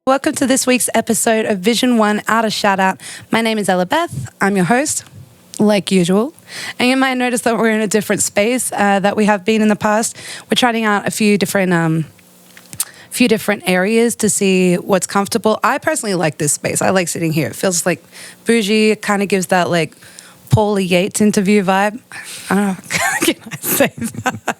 Welcome to this week's episode of Vision One Out of Shoutout. My name is Ella Beth. I'm your host, like usual. And you might notice that we're in a different space that we have been in the past. We're trying out a few different areas to see what's comfortable. I personally like this space. I like sitting here. It feels like bougie. It kind of gives that like Paulie Yates interview vibe. I don't know. Can I say that?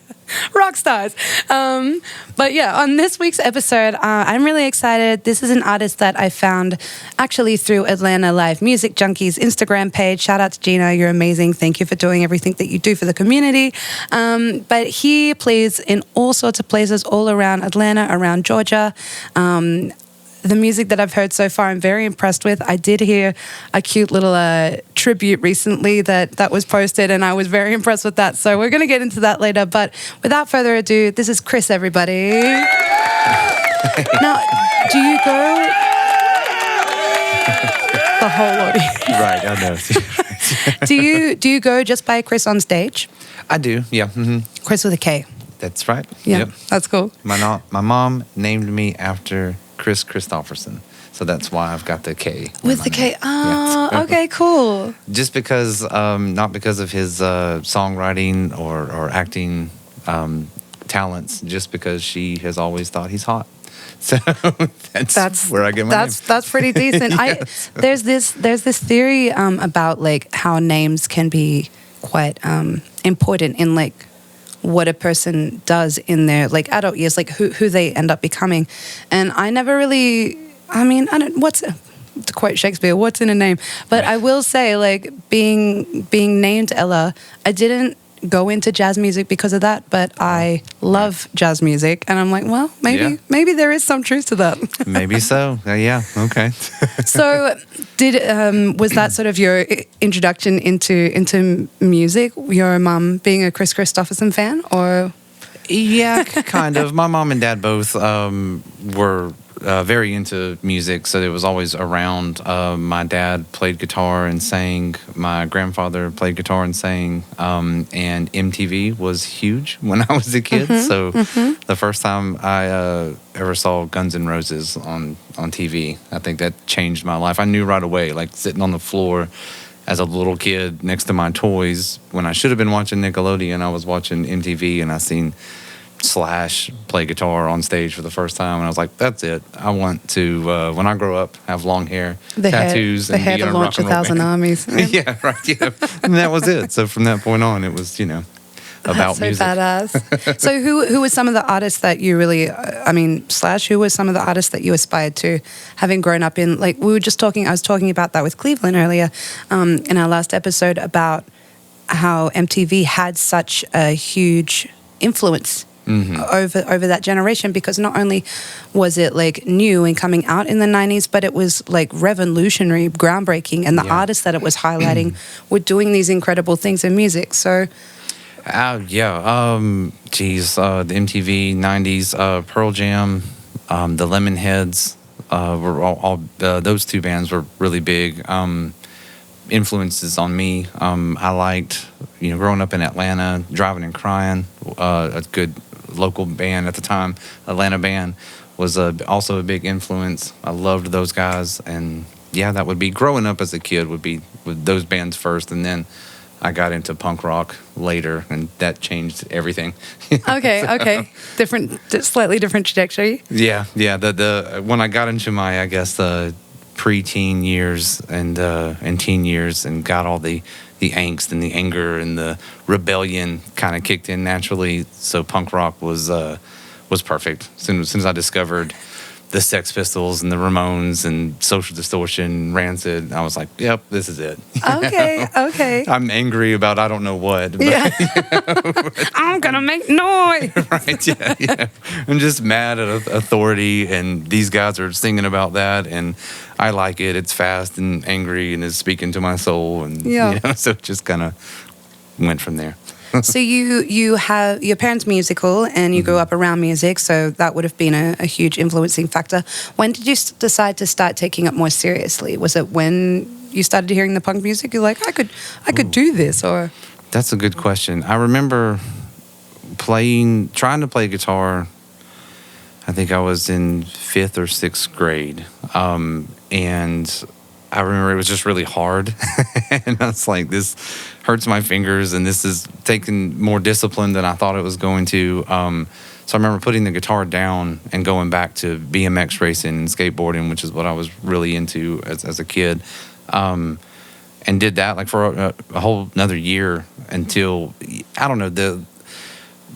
Rock stars. But yeah, on this week's episode, I'm really excited. This is an artist that I found actually through Atlanta Live Music Junkies Instagram page. Shout out to Gina. You're amazing. Thank you for doing everything that you do for the community. But he plays in all sorts of places all around Atlanta, around Georgia. The music that I've heard so far, I'm very impressed with. I did hear a cute little tribute recently that was posted, and I was very impressed with that. So we're going to get into that later. But without further ado, this is KRIS, everybody. Now, do you go... The whole audience. Right, I know. Do you go just by KRIS on stage? I do, yeah. Mm-hmm. KRIS with a K. That's right. Yeah, yep. That's cool. My mom named me after KRIS Kristofferson, so that's why I've got the K. With the K. Name. Oh, yeah. Okay, cool. Just because, not because of his songwriting or acting talents, just because she has always thought he's hot. So that's where I get my name. That's pretty decent. Yes. There's this theory about like how names can be quite important in like what a person does in their like adult years, like who they end up becoming. And I never really, to quote Shakespeare, what's in a name? But I will say, like, being named Ella, I didn't go into jazz music because of that, but I love jazz music, and I'm like, well, maybe there is some truth to that. Maybe so. Yeah. Okay. So, was that sort of your introduction into music? Your mum being a KRIS Kristofferson fan, or? Yeah, kind of. My mom and dad both were very into music, so it was always around. My dad played guitar and sang. My grandfather played guitar and sang. And MTV was huge when I was a kid. The first time I ever saw Guns N' Roses on TV, I think that changed my life. I knew right away, like sitting on the floor as a little kid next to my toys, when I should have been watching Nickelodeon, I was watching MTV, and I seen Slash play guitar on stage for the first time, and I was like, that's it. I want to, when I grow up, have long hair, tattoos, and be in a rock and roll band. 1,000 armies. Yeah, right, yeah. And that was it. So from that point on, it was, about That's so music. Badass. So who were some of the artists that you really, Slash, who were some of the artists that you aspired to, having grown up in, like, I was talking about that with Cleveland earlier in our last episode about how MTV had such a huge influence over that generation, because not only was it like new and coming out in the 90s, but it was like revolutionary, groundbreaking, and the artists that it was highlighting were doing these incredible things in music. So the MTV 90s, Pearl Jam, the Lemonheads, were all those two bands were really big influences on me. I liked, growing up in Atlanta, Driving and Crying, a good local band at the time, Atlanta band, was also a big influence. I loved those guys, and that would be, growing up as a kid would be with those bands first, and then I got into punk rock later, and that changed everything. Okay. Slightly different trajectory. Yeah. The when I got into my, I guess, pre-teen years and teen years, and got all the angst and the anger and the rebellion kind of kicked in naturally. So punk rock was perfect. As soon as I discovered the Sex Pistols and the Ramones and Social Distortion, Rancid, I was like, yep, this is it. Okay. I'm angry about I don't know what. But, I'm going to make noise. Right, yeah. I'm just mad at authority, and these guys are singing about that, and I like it. It's fast and angry and is speaking to my soul. And so it just kind of went from there. So you have your parents musical, and you grew up around music, so that would have been a huge influencing factor. When did you decide to start taking it more seriously? Was it when you started hearing the punk music? You're like, I could do this, or? That's a good question. I remember trying to play guitar I think I was in 5th or 6th grade. And I remember it was just really hard. And I was like, this hurts my fingers, and this is taking more discipline than I thought it was going to. So I remember putting the guitar down and going back to BMX racing and skateboarding, which is what I was really into as a kid. And did that like for a whole another year until, I don't know, the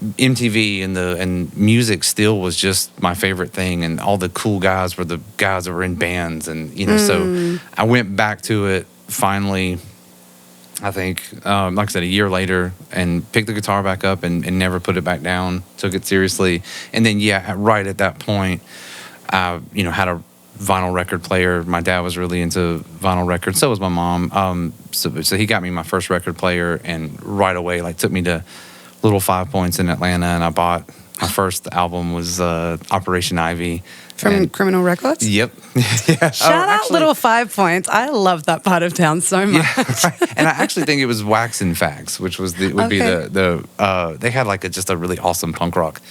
MTV and music still was just my favorite thing, and all the cool guys were the guys that were in bands, and so I went back to it finally. I think, like I said, a year later, and picked the guitar back up and never put it back down. Took it seriously, and then right at that point, I had a vinyl record player. My dad was really into vinyl records. So was my mom. So he got me my first record player, and right away, like, took me to Little 5 Points in Atlanta, and I bought my first album was Operation Ivy from Criminal Records. Yep. Yeah. Shout out Little 5 Points. I love that part of town so much. Yeah, right. And I actually think it was Wax and Facts, which was be the they had like just a really awesome punk rock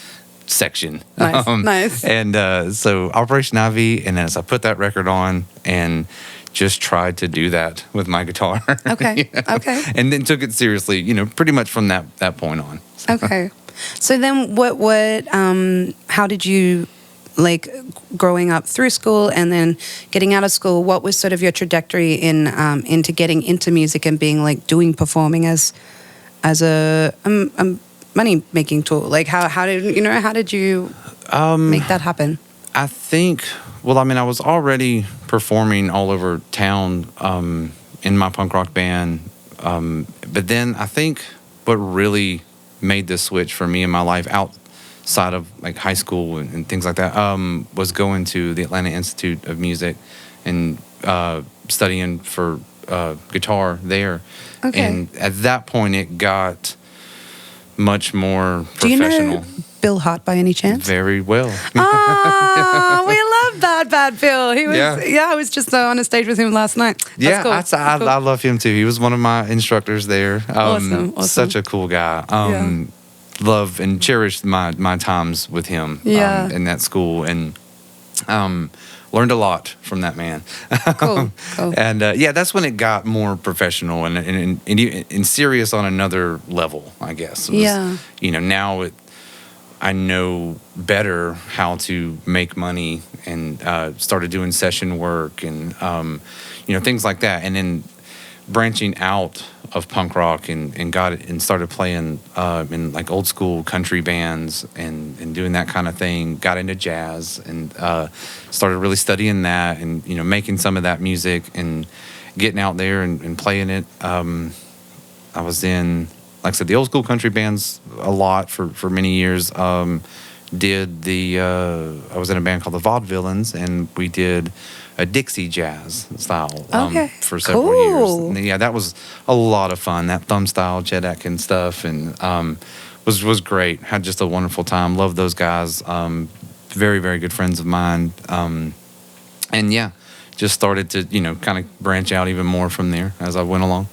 section. Nice. Nice. And so Operation Ivy, and then as I put that record on and just tried to do that with my guitar. Okay. Okay. And then took it seriously, pretty much from that point on. So. Okay. So then how did you, like, growing up through school and then getting out of school, what was sort of your trajectory into getting into music and being, like, performing as a money making tool? Like, how did you make that happen? I think, I was already performing all over town in my punk rock band. But then I think what really made the switch for me in my life outside of like high school and things like that was going to the Atlanta Institute of Music and studying for guitar there. Okay. And at that point, it got much more professional. Do you know Bill Hart by any chance? Very well. Oh, we love Bad Bill. He was, I was just on a stage with him last night. That's cool. I love him too. He was one of my instructors there. Awesome. Such a cool guy. Love and cherish my times with him in that school, and learned a lot from that man. Cool. And that's when it got more professional and serious on another level, I guess. Now I know better how to make money, and started doing session work and things like that, and then branching out of punk rock and started playing in like old school country bands and doing that kind of thing. Got into jazz and started really studying that and making some of that music and getting out there and playing it. I was in, like I said, the old school country bands a lot for many years. I was in a band called the Vaudevillains, and we did a Dixie jazz style for several years. And, that was a lot of fun. That thumb style, Chet Atkins stuff, and was great. Had just a wonderful time. Loved those guys. Very, very good friends of mine. Just started to kind of branch out even more from there as I went along.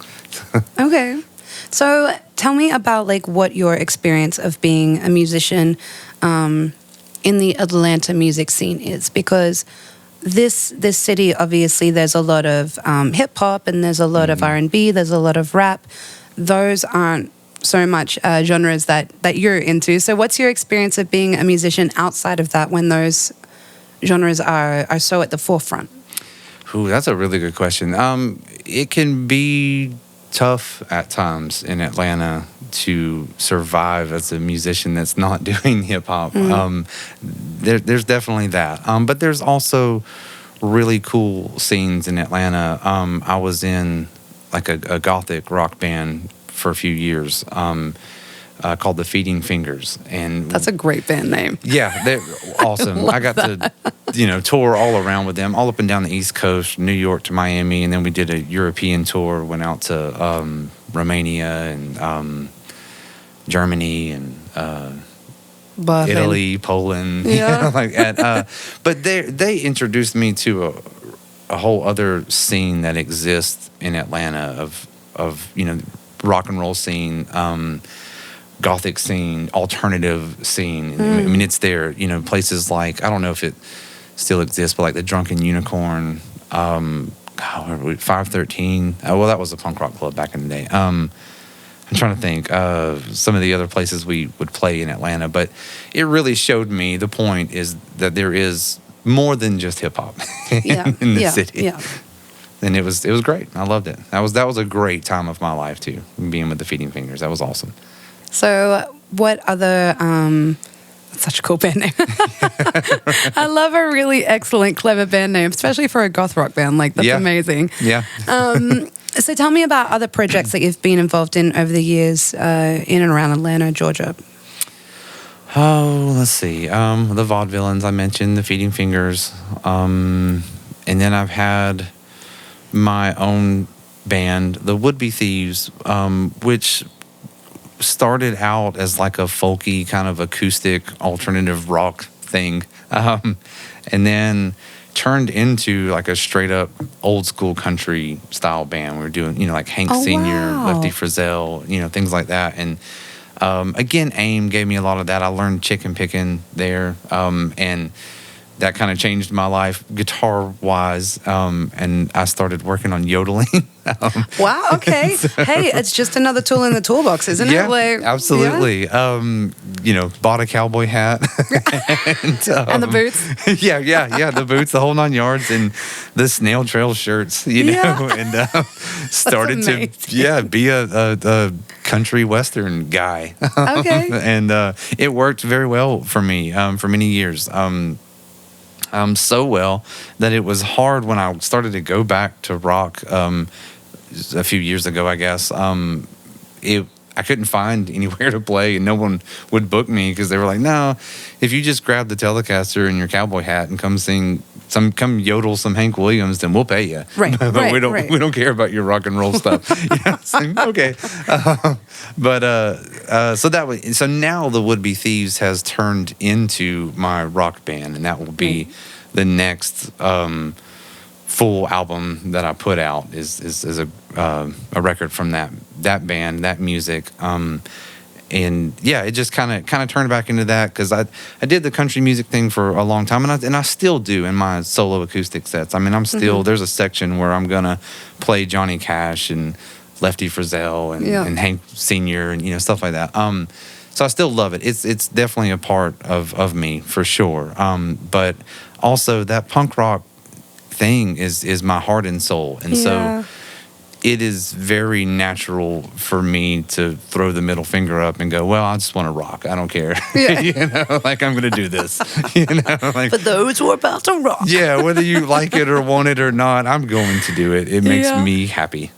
Okay. So tell me about like what your experience of being a musician in the Atlanta music scene is, because this city, obviously there's a lot of hip hop and there's a lot of R&B, there's a lot of rap. Those aren't so much genres that you're into. So what's your experience of being a musician outside of that when those genres are so at the forefront? Ooh, that's a really good question. It can be tough at times in Atlanta to survive as a musician that's not doing hip hop. There's definitely that. But there's also really cool scenes in Atlanta. I was in like a gothic rock band for a few years called the Feeding Fingers, and that's a great band name. Yeah, they're awesome. I got to tour all around with them, all up and down the East Coast, New York to Miami, and then we did a European tour. Went out to Romania and Germany and Italy, Poland. But they introduced me to a whole other scene that exists in Atlanta of rock and roll scene. Gothic scene, alternative scene. I mean, it's there. You know, places like, I don't know if it still exists, but like the Drunken Unicorn, 513. Well, that was a punk rock club back in the day. I'm trying to think of some of the other places we would play in Atlanta, but it really showed me the point is that there is more than just hip hop in the city. Yeah. And it was great. I loved it. That was a great time of my life too, being with the Feeding Fingers. That was awesome. So, what other? That's such a cool band name. I love a really excellent, clever band name, especially for a goth rock band. Like that's amazing. Yeah. So, tell me about other projects that you've been involved in over the years in and around Atlanta, Georgia. Oh, let's see. The Vaudevillains I mentioned, the Feeding Fingers, and then I've had my own band, the Would Be Thieves, which started out as like a folky kind of acoustic alternative rock thing, and then turned into like a straight up old school country style band. We were doing, like Hank Sr., Lefty Frizzell, things like that. And again, AIM gave me a lot of that. I learned chicken picking there, and that kind of changed my life guitar wise, and I started working on yodeling. Wow, okay. Hey, it's just another tool in the toolbox, isn't it? Like, absolutely. Yeah? Bought a cowboy hat. And the boots. Yeah, the boots, the whole 9 yards, and the snail trail shirts, and started to be a country western guy. Okay. And it worked very well for me for many years. So well that it was hard when I started to go back to rock a few years ago, I guess. I couldn't find anywhere to play, and no one would book me because they were like, "No, if you just grab the Telecaster and your cowboy hat and come yodel some Hank Williams, then we'll pay you. Right, but we don't care about your rock and roll stuff." Okay. So now the Would Be Thieves has turned into my rock band, and that will be the next full album that I put out is a record from that band, that music. And yeah, it just kind of turned back into that because I did the country music thing for a long time, and I still do in my solo acoustic sets. I mean, I'm still there's a section where I'm gonna play Johnny Cash and Lefty Frizzell and Hank Sr. and stuff like that. So I still love it. It's definitely a part of me for sure. But also that punk rock thing is my heart and soul, and so it is very natural for me to throw the middle finger up and go, well, I just want to rock. I don't care. Like I'm going to do this. Like, for those who are about to rock. Yeah, whether you like it or want it or not, I'm going to do it. It makes me happy.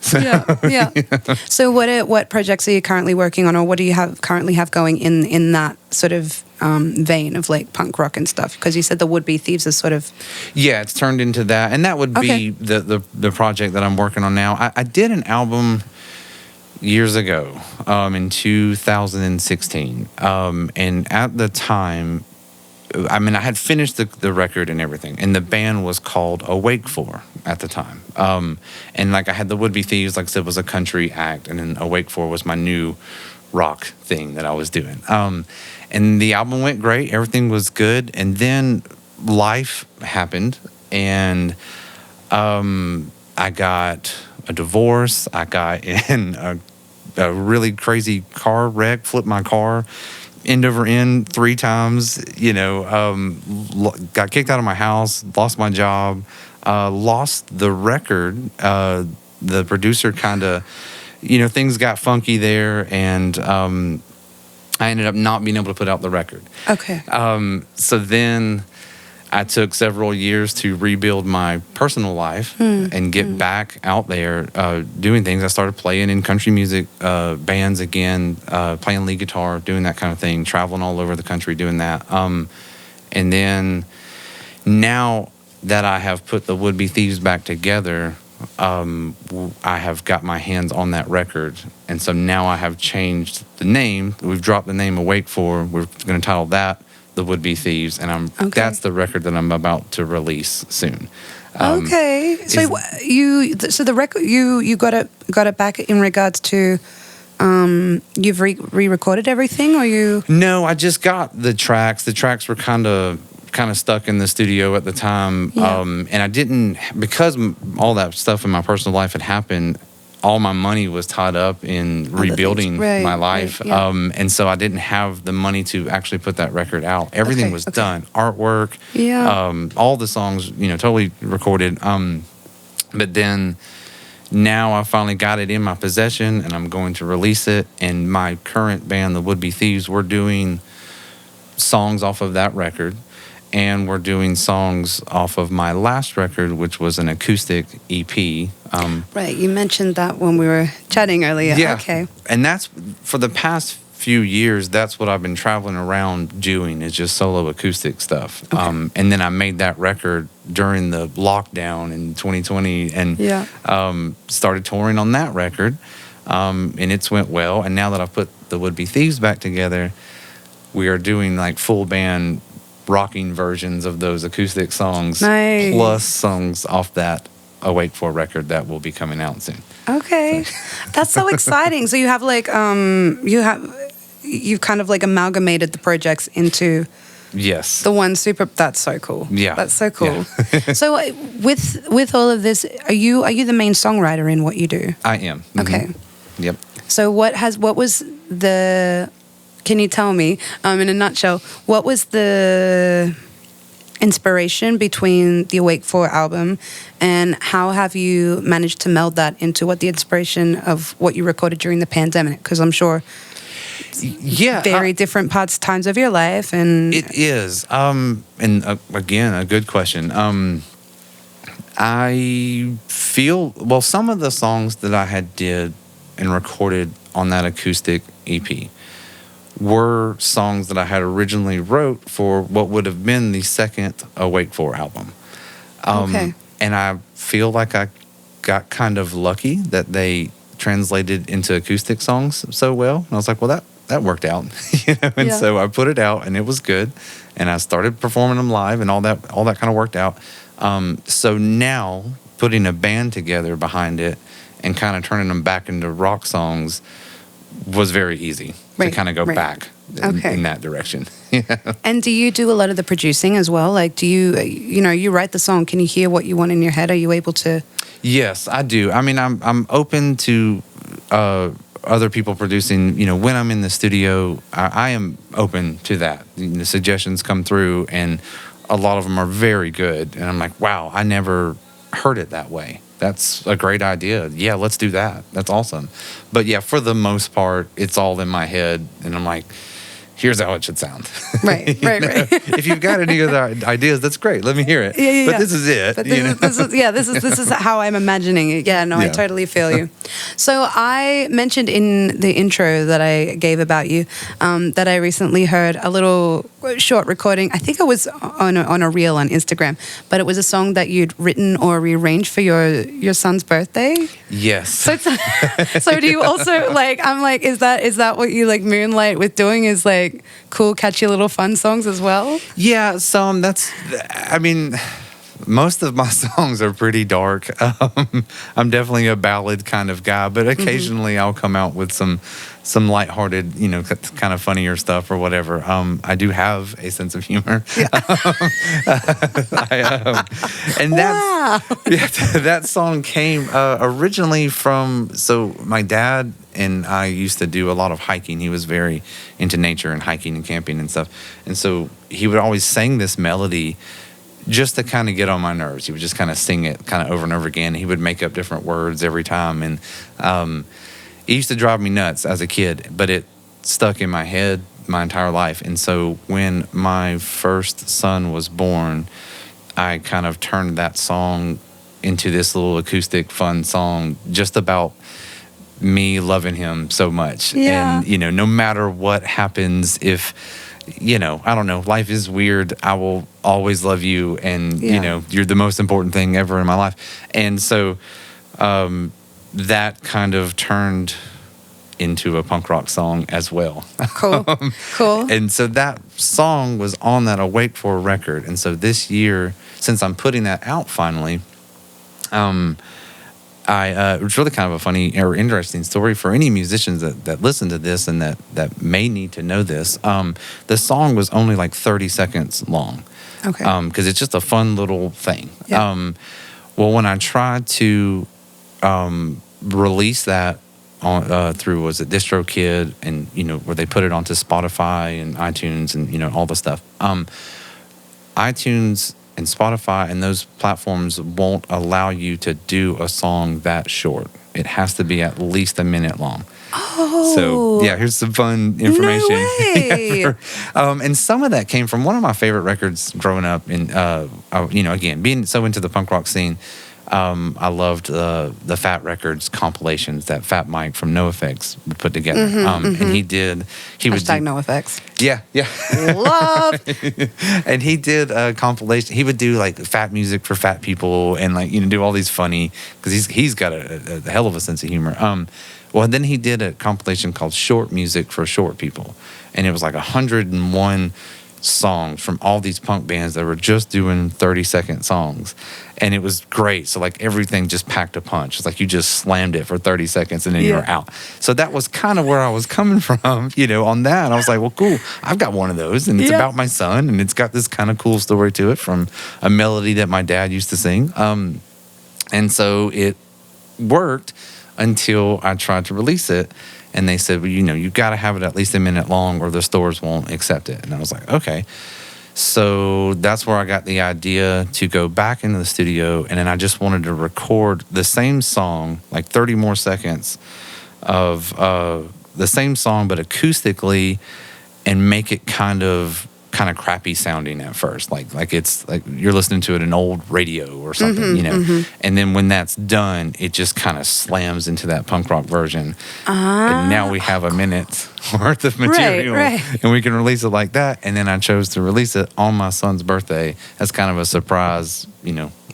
So what projects are you currently working on, or what do you currently have going in that sort of vein of like punk rock and stuff? Because you said the Would Be Thieves is sort of... Yeah, it's turned into that. And that would be the project that I'm working on now. I did an album years ago in 2016. And at the time, I mean, I had finished the record and everything. And the band was called Awake For at the time. And like I had the Would Be Thieves, like I said, was a country act. And then Awake For was my new rock thing that I was doing. And the album went great. Everything was good. And then life happened. And I got a divorce. I got in a really crazy car wreck, flipped my car end over end 3 times. Got kicked out of my house, lost my job, lost the record. The producer kind of, things got funky there. And I ended up not being able to put out the record. Okay. So then I took several years to rebuild my personal life and get back out there doing things. I started playing in country music bands again, playing lead guitar, doing that kind of thing, traveling all over the country doing that. And then now that I have put the Would Be Thieves back together, I have got my hands on that record, and so now I have changed the name. We've dropped the name Awake For. We're going to title that The Would Be Thieves, and that's the record that I'm about to release soon. Okay, so the record you got it back in regards to you've re-recorded everything, or you? No, I just got the tracks. The tracks were kind of stuck in the studio at the time, Yeah. and I didn't, because all that stuff in my personal life had happened. All my money was tied up in rebuilding Right, my life, right, yeah. and so I didn't have the money to actually put that record out. Everything was done, artwork, all the songs, totally recorded. But then now I finally got it in my possession, and I'm going to release it. And my current band, the Would Be Thieves, we're doing songs off of that record, and we're doing songs off of my last record, which was an acoustic EP. Right, you mentioned that when we were chatting earlier. Yeah. Okay. And that's, for the past few years, that's what I've been traveling around doing, is just solo acoustic stuff. Okay. And then I made that record during the lockdown in 2020, and started touring on that record. And it's went well. And now that I've put the Would Be Thieves back together, we are doing like full band rocking versions of those acoustic songs, Nice. plus songs off that Awake For record that will be coming out soon. Okay, that's so exciting. So you have like you've kind of like amalgamated the projects into Yes. the one super. That's so cool. Yeah. That's so cool. Yeah. So with all of this, are you the main songwriter in what you do? I am. Mhm. Okay. Yep. So what was the? Can you tell me, in a nutshell, what was the inspiration between the Awake For album, and how have you managed to meld that into what the inspiration of what you recorded during the pandemic? Because I'm sure, very different times of your life, and it is. Again, a good question. I feel, well, some of the songs that I had did and recorded on that acoustic EP were songs that I had originally wrote for what would have been the second Awake For album. Okay. And I feel like I got kind of lucky that they translated into acoustic songs so well. And I was like, well, that worked out. And so I put it out, and it was good. And I started performing them live, and all that kind of worked out. So now putting a band together behind it and kind of turning them back into rock songs was very easy to kind of go back in that direction. And do you do a lot of the producing as well? Like, do you write the song? Can you hear what you want in your head? Are you able to? Yes, I do. I mean, I'm open to other people producing. When I'm in the studio, I am open to that. The suggestions come through, and a lot of them are very good. And I'm like, wow, I never heard it that way. That's a great idea. Yeah, let's do that. That's awesome. But yeah, for the most part, it's all in my head, and I'm like, here's how it should sound. Right. If you've got any other ideas, that's great. Let me hear it. But this is it. But this is how I'm imagining it. Yeah, no, I totally feel you. So I mentioned in the intro that I gave about you that I recently heard a little short recording. I think it was on a reel on Instagram, but it was a song that you'd written or rearranged for your son's birthday. Yes. So do you also I'm like, is that what you like moonlight with doing, is like cool, catchy little fun songs as well? Yeah, most of my songs are pretty dark. I'm definitely a ballad kind of guy, but occasionally I'll come out with some lighthearted, kind of funnier stuff or whatever. I do have a sense of humor. Yeah. And that song came originally from, so my dad and I used to do a lot of hiking. He was very into nature and hiking and camping and stuff. And so he would always sing this melody just to kind of get on my nerves. He would just kind of sing it kind of over and over again. He would make up different words every time. And it used to drive me nuts as a kid, but it stuck in my head my entire life. And so when my first son was born, I kind of turned that song into this little acoustic fun song just about me loving him so much. Yeah. And, no matter what happens, if, I don't know, life is weird, I will always love you. And, you're the most important thing ever in my life. And so that kind of turned into a punk rock song as well. Cool. And so that song was on that Awake For record. And so this year, since I'm putting that out finally, it's really kind of a funny or interesting story for any musicians that listen to this and that may need to know this. The song was only like 30 seconds long. Okay. Because it's just a fun little thing. Yeah. Well, when I tried to release that on through, was it DistroKid, and where they put it onto Spotify and iTunes and all the stuff. iTunes and Spotify and those platforms won't allow you to do a song that short. It has to be at least a minute long. Oh. So, yeah, here's some fun information. No way. And some of that came from one of my favorite records growing up. And, again, being so into the punk rock scene, I loved the Fat Records compilations that Fat Mike from NoFX would put together. And he would do NoFX. Yeah. Love. And he did a compilation. He would do like fat music for fat people and do all these funny, because he's got a hell of a sense of humor. Well, then he did a compilation called Short Music for Short People. And it was like 101 songs from all these punk bands that were just doing 30-second songs. And it was great. So everything just packed a punch. It's like you just slammed it for 30 seconds and then you were out. So that was kind of where I was coming from, on that. I was like, well, cool. I've got one of those, and it's about my son, and it's got this kind of cool story to it from a melody that my dad used to sing. And so it worked until I tried to release it. And they said, well, you've got to have it at least a minute long or the stores won't accept it. And I was like, okay. So that's where I got the idea to go back into the studio. And then I just wanted to record the same song, like 30 more seconds of the same song, but acoustically, and make it kind of crappy sounding at first, like it's like you're listening to it in old radio or something, And then when that's done, it just kind of slams into that punk rock version, and now we have a minute's worth of material, and we can release it like that. And then I chose to release it on my son's birthday as kind of a surprise,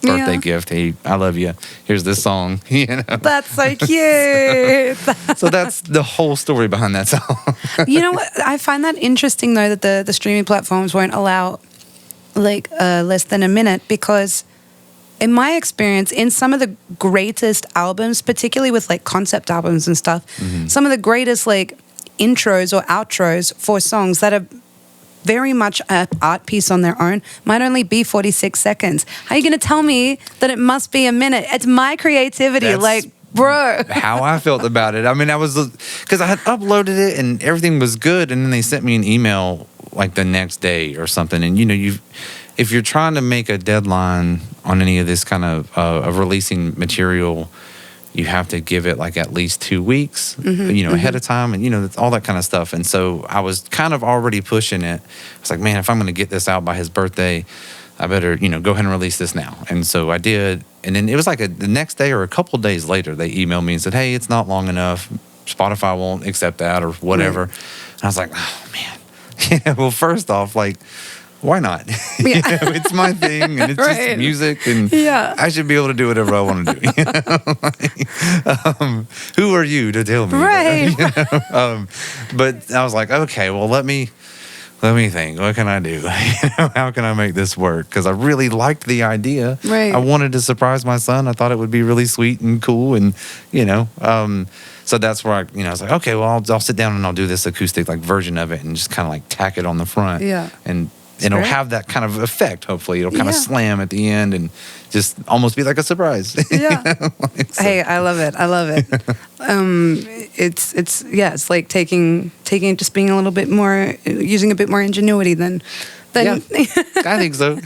birthday gift. Hey, I love you. Here's this song. That's so cute. So that's the whole story behind that song. You know what? I find that interesting, though, that the streaming platforms won't allow less than a minute, because in my experience, in some of the greatest albums, particularly with concept albums and stuff, some of the greatest intros or outros for songs that are very much an art piece on their own might only be 46 seconds. How are you going to tell me that it must be a minute? It's my creativity. That's bro. How I felt about it. I mean, because I had uploaded it and everything was good, and then they sent me an email the next day or something. And if you're trying to make a deadline on any of this kind of releasing material, you have to give it at least 2 weeks, ahead of time, and all that kind of stuff. And so I was kind of already pushing it. I was like, man, if I'm going to get this out by his birthday, I better, go ahead and release this now. And so I did. And then it was the next day or a couple of days later, they emailed me and said, hey, it's not long enough. Spotify won't accept that or whatever. Right. And I was like, oh, man. Well, first off, why not? Yeah. It's my thing, and it's just music, and I should be able to do whatever I want to do. Who are you to tell me? Right. That, but I was like, okay, well, let me think. What can I do? How can I make this work? Because I really liked the idea. Right. I wanted to surprise my son. I thought it would be really sweet and cool, and so that's where I was like, okay, well, I'll sit down and I'll do this acoustic version of it and just kind of tack it on the front. Yeah. And it'll have that kind of effect, hopefully. It'll kind of slam at the end and just almost be like a surprise. Yeah. So. Hey, I love it. It's like taking just being a little bit more, using a bit more ingenuity than I think so.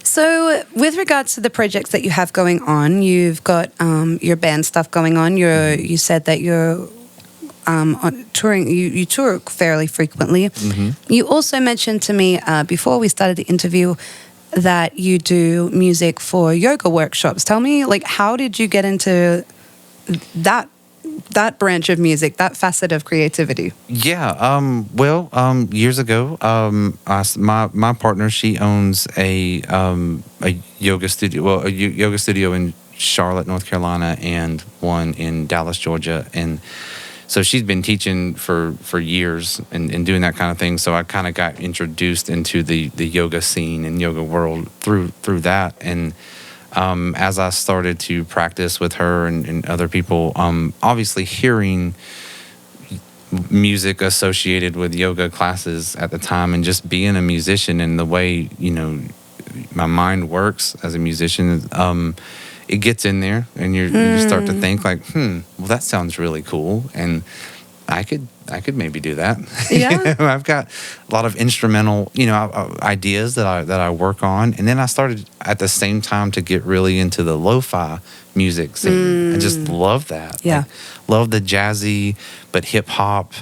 So with regards to the projects that you have going on, you've got your band stuff going on. You said that you're on touring, you tour fairly frequently. You also mentioned to me before we started the interview that you do music for yoga workshops. Tell me, how did you get into that branch of music, that facet of creativity? Yeah, years ago, my partner, she owns a yoga studio, a yoga studio in Charlotte, North Carolina, and one in Dallas, Georgia, and so she's been teaching for years and doing that kind of thing. So I kind of got introduced into the yoga scene and yoga world through that. And as I started to practice with her and other people, obviously hearing music associated with yoga classes at the time, and just being a musician and the way, my mind works as a musician, it gets in there, and you start to think like, well, that sounds really cool, and I could maybe do that. Yeah. I've got a lot of instrumental, ideas that I work on, and then I started at the same time to get really into the lo-fi music scene. I just love that. Yeah. Love the jazzy but hip hop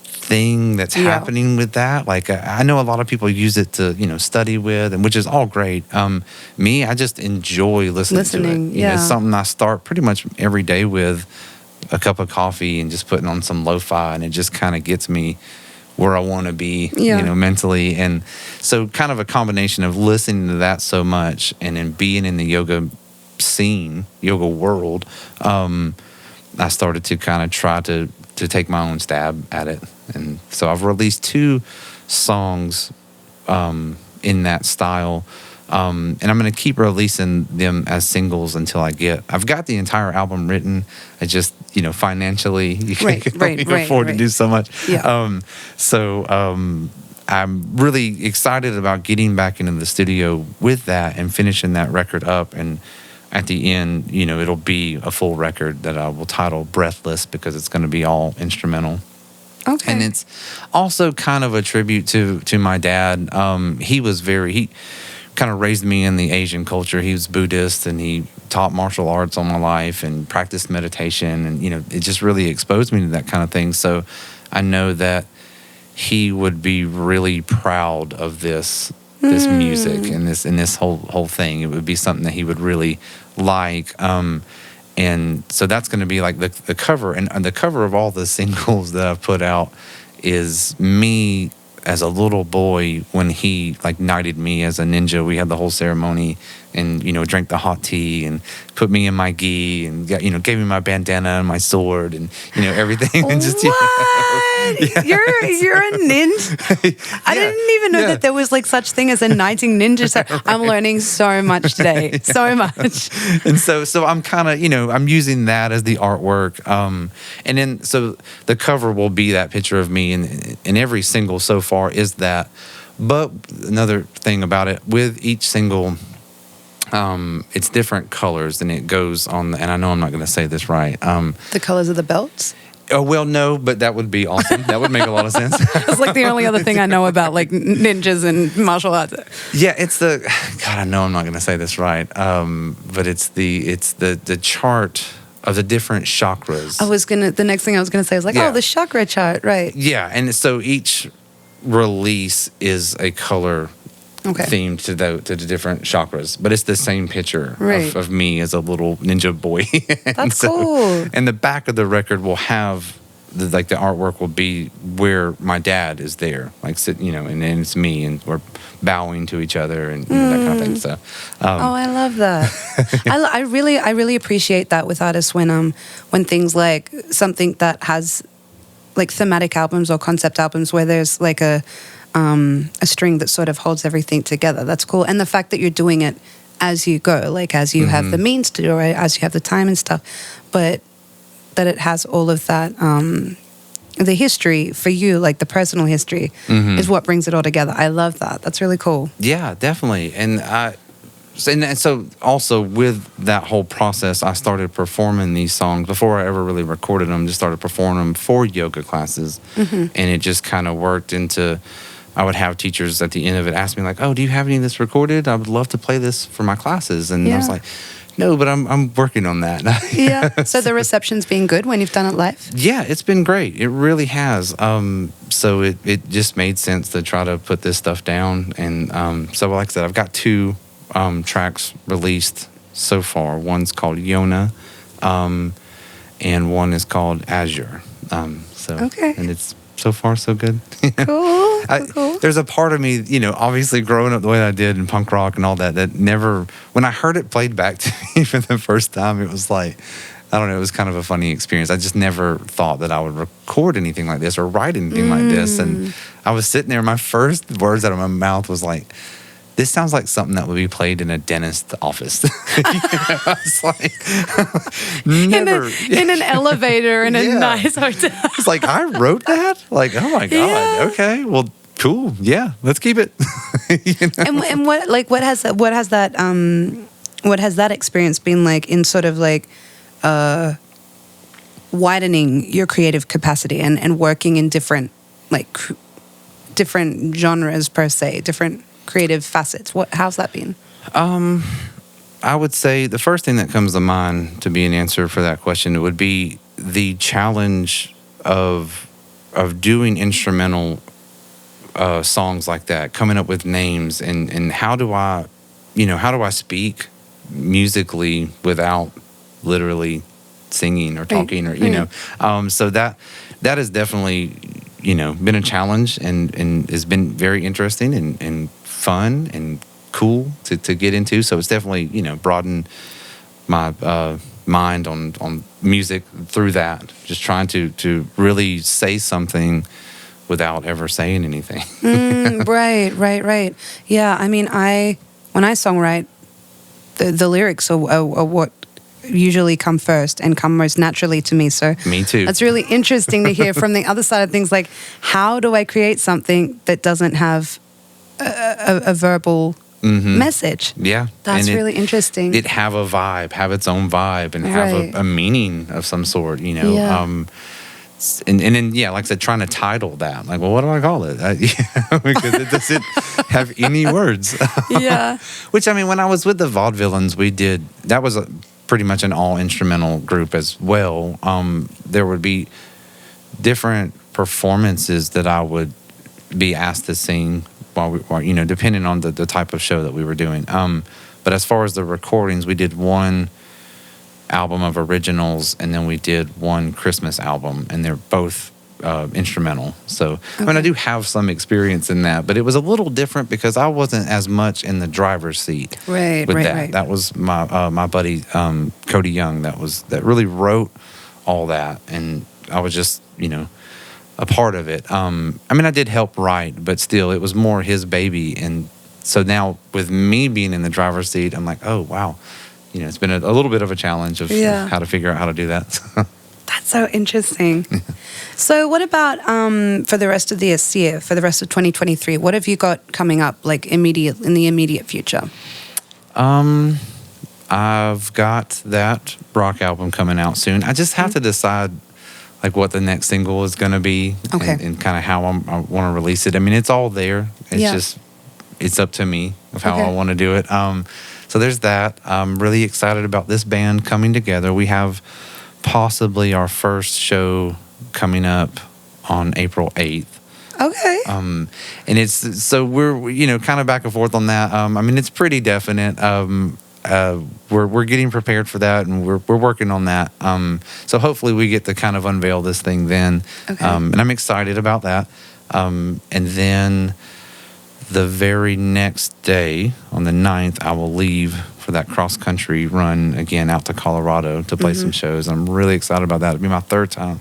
thing that's happening with that. Like, I know a lot of people use it to, study with, and which is all great. Me, I just enjoy listening to it. It's something I start pretty much every day with a cup of coffee and just putting on some lo-fi, and it just kind of gets me where I want to be, mentally. And so kind of a combination of listening to that so much and then being in the yoga scene, yoga world, I started to kind of try to take my own stab at it. And so I've released 2 songs in that style. And I'm going to keep releasing them as singles until I've got the entire album written. I just, financially, you can only afford to do so much. Yeah. I'm really excited about getting back into the studio with that and finishing that record up. And at the end, it'll be a full record that I will title Breathless, because it's going to be all instrumental. Okay. And it's also kind of a tribute to my dad. He kind of raised me in the Asian culture. He was Buddhist, and he taught martial arts all my life and practiced meditation, and it just really exposed me to that kind of thing. So I know that he would be really proud of this music and this whole thing. It would be something that he would really like. And so that's going to be like the cover, and the cover of all the singles that I've put out is me as a little boy when he knighted me as a ninja. We had the whole ceremony, and drank the hot tea and put me in my gi, and gave me my bandana and my sword and everything. And just what? You're a ninja? I didn't even know that there was such thing as a knighting ninja. So I'm learning so much today, so much. And so I'm kind of I'm using that as the artwork, and then so the cover will be that picture of me, and every single so far is that. But another thing about it, with each single, it's different colors, and it goes on. And I know I'm not going to say this right. The colors of the belts? Oh, well, no, but that would be awesome. That would make a lot of sense. It's the only other thing I know about ninjas and martial arts. Yeah, it's God, I know I'm not going to say this right. But it's the chart of the different chakras. The next thing I was gonna say was the chakra chart, right? Yeah, and so each release is a color themed to the different chakras, but it's the same picture of me as a little ninja boy. That's cool. And the back of the record will have the artwork will be where my dad is there, sitting, and then it's me, and we're bowing to each other, and that kind of thing. So, I love that. I really appreciate that with artists when things like something that has thematic albums or concept albums where there's a string that sort of holds everything together. That's cool. And the fact that you're doing it as you go, as you have the means to do it, as you have the time and stuff, but that it has all of that, the history for you, the personal history, is what brings it all together. I love that. That's really cool. Yeah, definitely. And so also with that whole process, I started performing these songs before I ever really recorded them. Just started performing them for yoga classes, and it just kind of worked into. I would have teachers at the end of it ask me oh, do you have any of this recorded? I would love to play this for my classes, and I was like, no, but I'm working on that. Yeah. So the reception's been good when you've done it live? Yeah, it's been great. It really has. So it just made sense to try to put this stuff down, and so like I said, I've got 2 tracks released so far. One's called Yona, and one is called Azure. And it's so far so good. Cool. Cool. There's a part of me, obviously growing up the way I did in punk rock and all that never, when I heard it played back to me for the first time, it was I don't know, it was kind of a funny experience. I just never thought that I would record anything like this or write anything like this. And I was sitting there, my first words out of my mouth was this sounds like something that would be played in a dentist's office. It's like, never. In an elevator in a nice hotel. It's like, I wrote that? Like, oh my God. Yeah. Okay. Well, cool. Yeah. Let's keep it. And what has that experience been like in sort of like widening your creative capacity and working in different different genres per se, different creative facets? How's that been? I would say the first thing that comes to mind to be an answer for that question would be the challenge of doing instrumental songs like that, coming up with names and how do I speak musically without literally singing or talking so that has definitely been a challenge and has been very interesting and fun and cool to get into. So it's definitely broadened my mind on music through that, just trying to really say something without ever saying anything. Right. Yeah, I mean, when I songwrite, the lyrics are what usually come first and come most naturally to me. So me too. That's really interesting to hear from the other side of things. Like, how do I create something that doesn't have a verbal message? Yeah, that's really interesting. It have a vibe, have its own vibe, and have a meaning of some sort. And then like I said, trying to title that, like, well, what do I call it? Because it doesn't have any words. Yeah. Which, I mean, when I was with the Vaudevillains, that was pretty much an all instrumental group as well. There would be different performances that I would be asked to sing while depending on the type of show that we were doing. But as far as the recordings, we did one album of originals, and then we did one Christmas album, and they're both instrumental. So I mean, I do have some experience in that, but it was a little different because I wasn't as much in the driver's seat with that. That was my buddy Cody Young that really wrote all that, and I was just a part of it. I mean, I did help write, but still, it was more his baby, and so now with me being in the driver's seat, I'm like, oh wow. It's been a little bit of a challenge of how to figure out how to do that. That's so interesting. So what about for the rest of this year, for the rest of 2023? What have you got coming up, like in the immediate future? I've got that rock album coming out soon. I just have to decide like what the next single is going to be and kind of how I want to release it. I mean, it's all there. It's it's up to me of how I want to do it. So there's that. I'm really excited about this band coming together. We have possibly our first show coming up on April 8th. Okay. And we're kind of back and forth on that. I mean, it's pretty definite. We're getting prepared for that, and we're working on that. So hopefully we get to kind of unveil this thing then. Okay. And I'm excited about that. And then the very next day, on the 9th, I will leave for that cross-country run again out to Colorado to play some shows. I'm really excited about that. It'll be my third time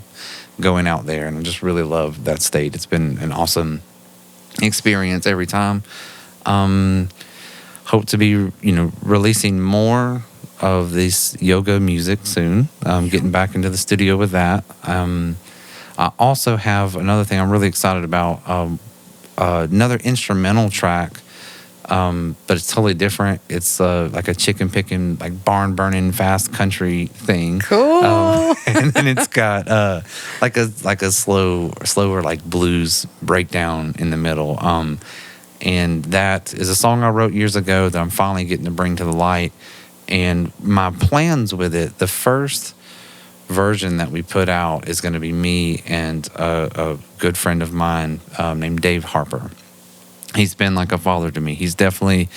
going out there, and I just really love that state. It's been an awesome experience every time. Hope to be, releasing more of this yoga music soon. Getting back into the studio with that. I also have another thing I'm really excited about. Another instrumental track, but it's totally different. It's like a chicken picking, like barn burning, fast country thing. Cool. And then it's got like a slower like blues breakdown in the middle. And that is a song I wrote years ago that I'm finally getting to bring to the light. And my plans with it, the first version that we put out is going to be me and a good friend of mine named Dave Harper. He's been like a father to me. He's definitely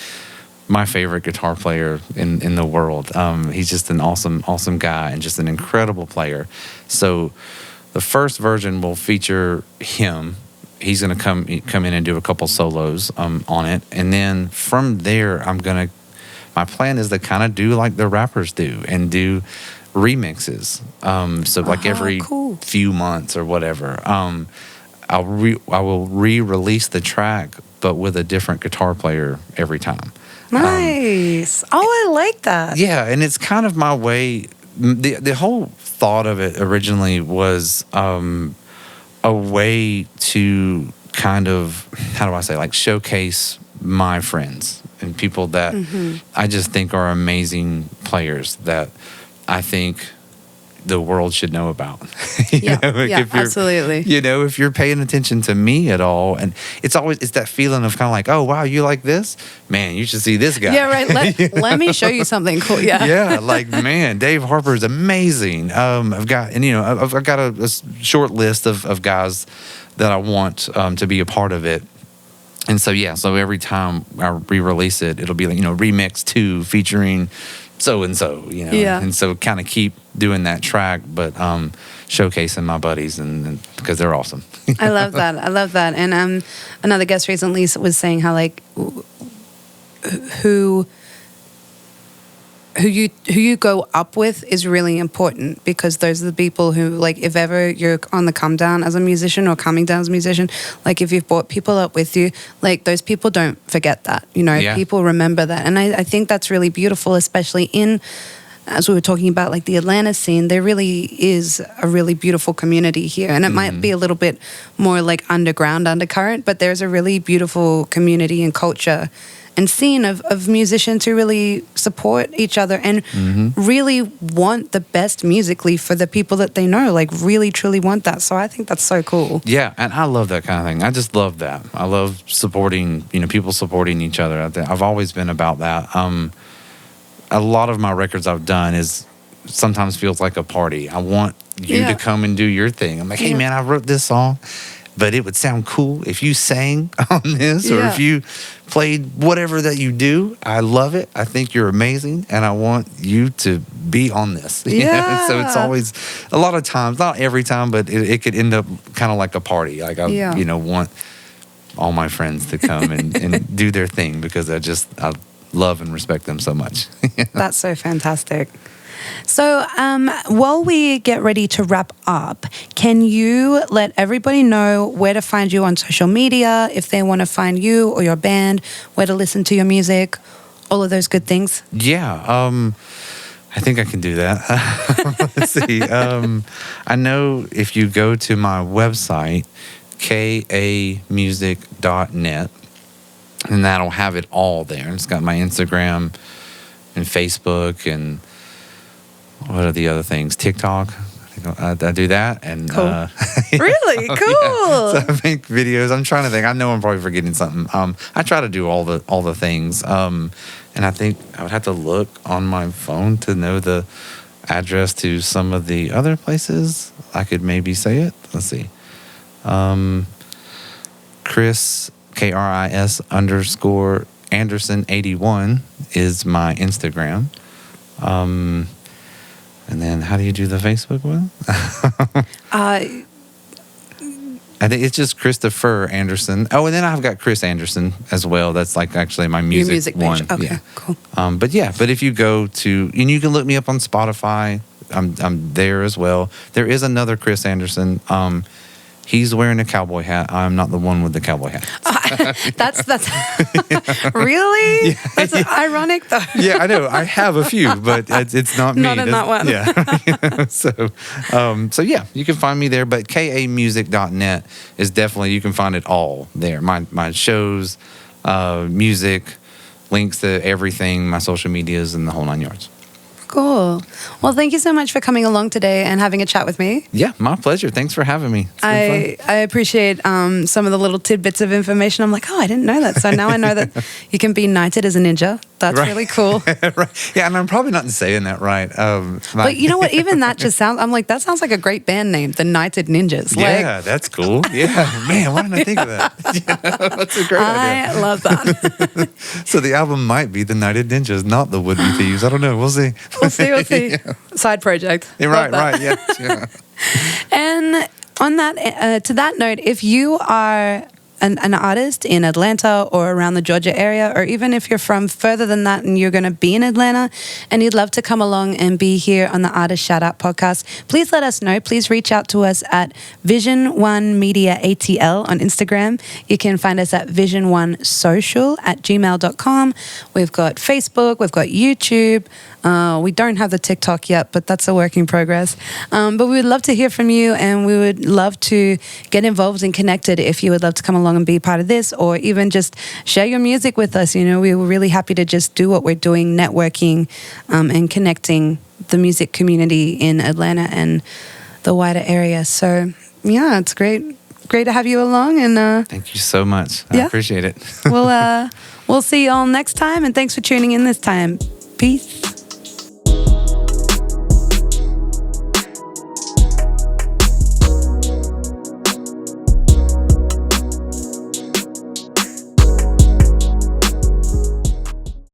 my favorite guitar player in the world. He's just an awesome guy and just an incredible player. So the first version will feature him. He's going to come in and do a couple solos on it. And then from there, my plan is to kind of do like the rappers do and do remixes. So like every few months or whatever, I will re-release the track but with a different guitar player every time. Nice. I like that. Yeah, and it's kind of my way. The whole thought of it originally was a way to kind of, how do I say, like showcase my friends and people that I just think are amazing players that I think the world should know about. Absolutely. You know, if you're paying attention to me at all, and it's that feeling of kind of like, oh wow, you like this, man, you should see this guy. Yeah, right. Let me show you something cool. Yeah. Yeah, like man, Dave Harper is amazing. I've got a short list of guys that I want to be a part of it. And so every time I re-release it, it'll be like, remix 2 featuring so and so, and so kind of keep doing that track, but showcasing my buddies and because they're awesome. I love that. And another guest recently was saying how like who you go up with is really important, because those are the people who, like, if ever you're on the come down as a musician or coming down as a musician, like if you've brought people up with you, like those people don't forget that, people remember that. And I think that's really beautiful, especially as we were talking about, like the Atlanta scene. There really is a really beautiful community here, and it might be a little bit more like undercurrent, but there's a really beautiful community and culture and scene of musicians who really support each other and really want the best musically for the people that they know, like really truly want that. So I think that's so cool. Yeah, and I love that kind of thing. I just love that. I love supporting, people supporting each other. I've always been about that. A lot of my records I've done is sometimes feels like a party. I want you to come and do your thing. I'm like, hey man, I wrote this song, but it would sound cool if you sang on this or if you played whatever that you do. I love it. I think you're amazing, and I want you to be on this. Yeah. So it's always, a lot of times, not every time, but it could end up kind of like a party. Like I, want all my friends to come and do their thing, because I love and respect them so much. That's so fantastic. So while we get ready to wrap up, can you let everybody know where to find you on social media, if they want to find you or your band, where to listen to your music, all of those good things? Yeah, I think I can do that. Let's see. I know if you go to my website, kamusic.net, and that'll have it all there. It's got my Instagram and Facebook and what are the other things? TikTok. I do that. And cool. Really? Cool. Yeah. So I make videos. I'm trying to think. I know I'm probably forgetting something. I try to do all the things. And I think I would have to look on my phone to know the address to some of the other places. I could maybe say it. Let's see. KRIS, KRIS _Anderson81 is my Instagram. And then how do you do the Facebook one? I think it's just Christopher Anderson. Oh, and then I've got Chris Anderson as well. That's like actually my music one. Page. Okay, yeah. Cool. But if you go to, and you can look me up on Spotify. I'm there as well. There is another Chris Anderson. He's wearing a cowboy hat. I'm not the one with the cowboy hat. That's really? Yeah, that's ironic though. Yeah, I know. I have a few, but it's not me. Not in that one. Yeah. So yeah, you can find me there. But kamusic.net is definitely, you can find it all there. My shows, music, links to everything, my social medias, and the whole 9 yards. Cool. Well, thank you so much for coming along today and having a chat with me. Yeah, my pleasure. Thanks for having me. It's been fun. I appreciate some of the little tidbits of information. I'm like, I didn't know that. So now I know that you can be knighted as a ninja. That's really cool. Right. Yeah, and I'm probably not saying that right. But you know what? Even that just sounds, I'm like, that sounds like a great band name, the Knighted Ninjas. Yeah, that's cool. Yeah, man, why didn't I think of that? That's a great idea. I love that. So the album might be the Knighted Ninjas, not the Would-Be Thieves. I don't know. We'll see. We'll see. Yeah. Side project. Yeah, right. Yeah. And on that, to that note, if you are an artist in Atlanta or around the Georgia area, or even if you're from further than that and you're going to be in Atlanta and you'd love to come along and be here on the Artist Shoutout podcast, please let us know. Please reach out to us at Vision One Media ATL on Instagram. You can find us at vision1social@gmail.com. We've got Facebook, we've got YouTube. We don't have the TikTok yet, but that's a work in progress. But we would love to hear from you, and we would love to get involved and connected if you would love to come along and be part of this, or even just share your music with us. You know, we were really happy to just do what we're doing, networking and connecting the music community in Atlanta and the wider area. So, yeah, it's great to have you along. And thank you so much. I appreciate it. We'll see you all next time, and thanks for tuning in this time. Peace.